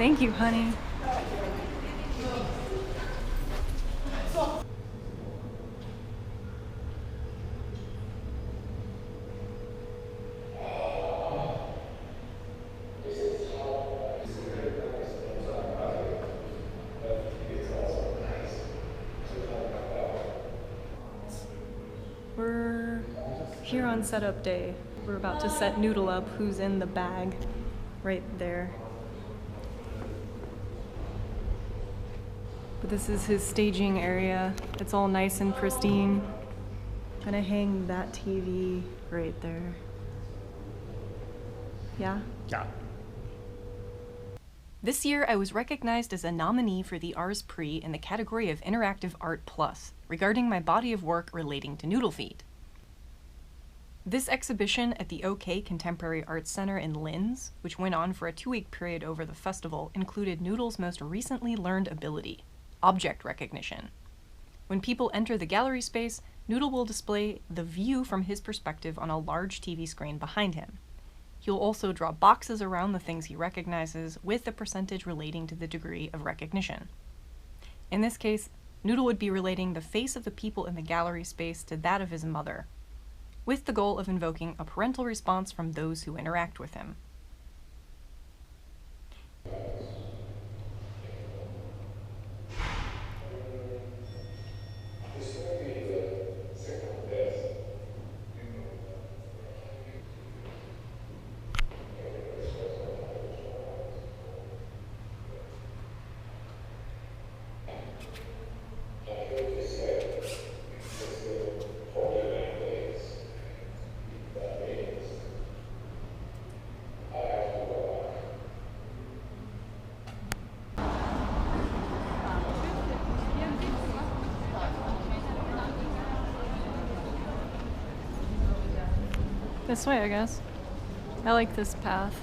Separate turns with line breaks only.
Thank you, honey. We're here on setup day. We're about to set Noodle up, who's in the bag right there. But this is his staging area. It's all nice and pristine. Gonna hang that TV right there. Yeah?
Yeah.
This year, I was recognized as a nominee for the Ars Prix in the category of Interactive Art Plus, regarding my body of work relating to NoodleFeet. This exhibition at the OK Contemporary Arts Center in Linz, which went on for a 2-week period over the festival, included Noodle's most recently learned ability, object recognition. When people enter the gallery space, Noodle will display the view from his perspective on a large TV screen behind him. He'll also draw boxes around the things he recognizes with a percentage relating to the degree of recognition. In this case, Noodle would be relating the face of the people in the gallery space to that of his mother, with the goal of invoking a parental response from those who interact with him. This way, I guess. I like this path.